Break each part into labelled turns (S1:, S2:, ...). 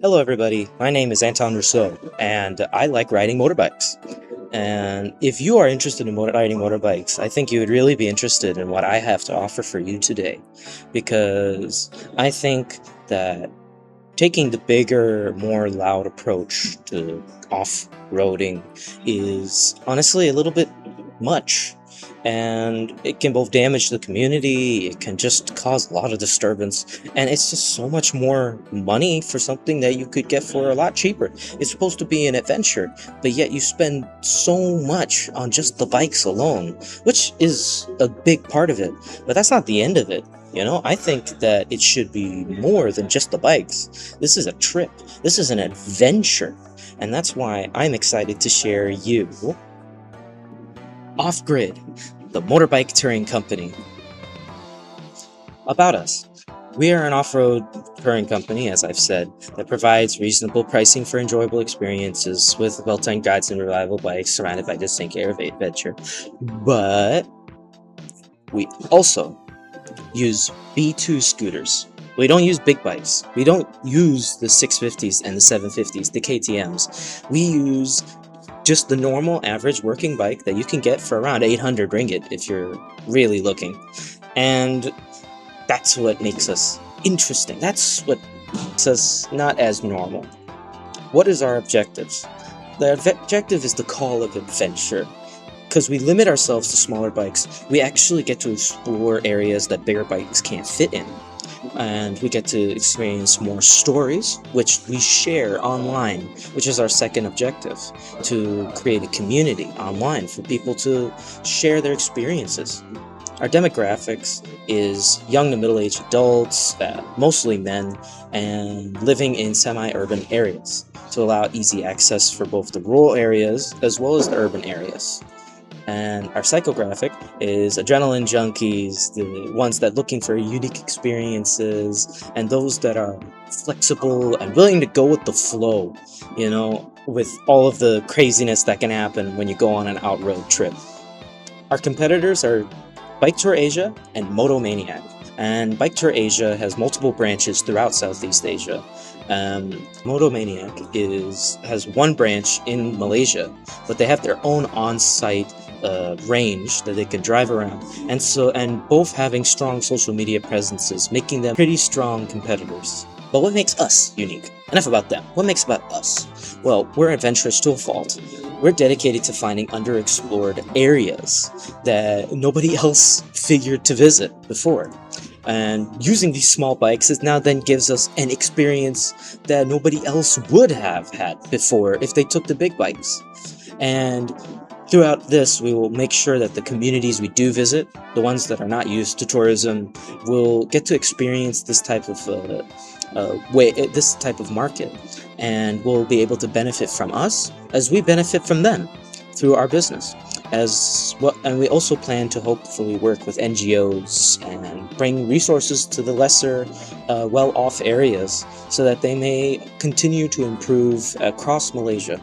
S1: Hello, everybody. My name is Anton Rousseau, and I like riding motorbikes. And if you are interested in riding motorbikes, I think you would really be interested in what I have to offer for you today, because I think that taking the bigger, more loud approach to off-roading is honestly a little bit much. And it can both damage the community, it can just cause a lot of disturbance, and it's just so much more money for something that you could get for a lot cheaper. It's supposed to be an adventure, but yet you spend so much on just the bikes alone, which is a big part of it. But that's not the end of it. I think that it should be more than just the bikes. This is a trip. This is an adventure. And that's why I'm excited to share you Off Grid, the motorbike touring company. About us. We are an off-road touring company, as I've said, that provides reasonable pricing for enjoyable experiences with well-timed guides and reliable bikes surrounded by distinct air of adventure. But we also use B2 scooters. We don't use big bikes. We don't use the 650s and the 750s, the KTMs. We use just the normal average working bike that you can get for around 800 ringgit if you're really looking. And that's what makes us interesting. That's what makes us not as normal. What is our objectives? The objective is the call of adventure. Because we limit ourselves to smaller bikes, we actually get to explore areas that bigger bikes can't fit in. And we get to experience more stories, which we share online, which is our second objective, to create a community online for people to share their experiences. Our demographics is young to middle-aged adults, mostly men, and living in semi-urban areas to allow easy access for both the rural areas as well as the urban areas. And our psychographic is adrenaline junkies, the ones that looking for unique experiences, and those that are flexible and willing to go with the flow, with all of the craziness that can happen when you go on an out-road trip. Our competitors are Bike Tour Asia and Moto Maniac. And Bike Tour Asia has multiple branches throughout Southeast Asia. Moto Maniac has one branch in Malaysia, but they have their own on-site range that they can drive around, and both having strong social media presences, making them pretty strong competitors. But what makes us unique? Enough about them. What makes about us? Well, we're adventurous to a fault. We're dedicated to finding underexplored areas that nobody else figured to visit before. And using these small bikes now then gives us an experience that nobody else would have had before if they took the big bikes. And throughout this, we will make sure that the communities we do visit, the ones that are not used to tourism, will get to experience this type of this type of market, and will be able to benefit from us as we benefit from them through our business. And we also plan to hopefully work with NGOs and bring resources to the lesser well-off areas so that they may continue to improve across Malaysia.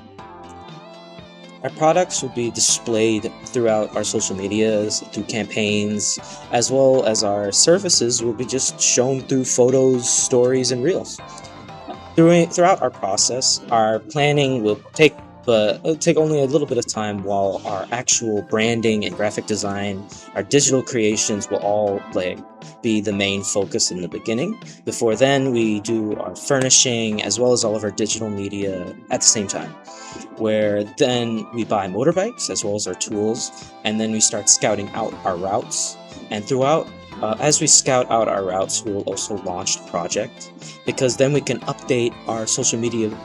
S1: Our products will be displayed throughout our social medias, through campaigns, as well as our services will be just shown through photos, stories, and reels. Throughout our process, our planning will take only a little bit of time, while our actual branding and graphic design, our digital creations will all be the main focus in the beginning. Before then, we do our furnishing as well as all of our digital media at the same time, where then we buy motorbikes as well as our tools, and then we start scouting out our routes. And as we scout out our routes, we will also launch the project, because then we can update our social media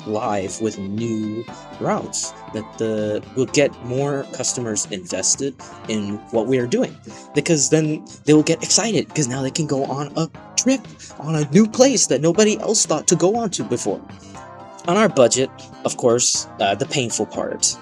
S1: live with new routes that will get more customers invested in what we are doing, because then they will get excited because now they can go on a trip on a new place that nobody else thought to go on to before. On our budget, of course, the painful part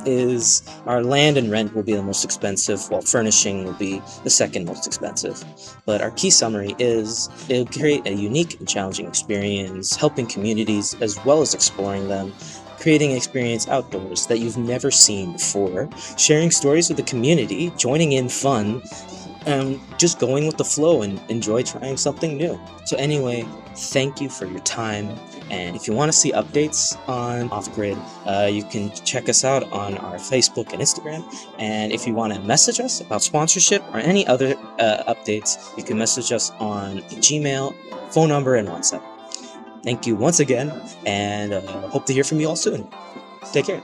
S1: is our land and rent will be the most expensive, while furnishing will be the second most expensive. But our key summary is it'll create a unique and challenging experience, helping communities as well as exploring them, creating an experience outdoors that you've never seen before, sharing stories with the community, joining in fun, and just going with the flow and enjoy trying something new. So anyway, thank you for your time. And if you want to see updates on Off Grid, you can check us out on our Facebook and Instagram. And if you want to message us about sponsorship or any other updates, you can message us on Gmail, phone number, and WhatsApp. Thank you once again, and hope to hear from you all soon. Take care.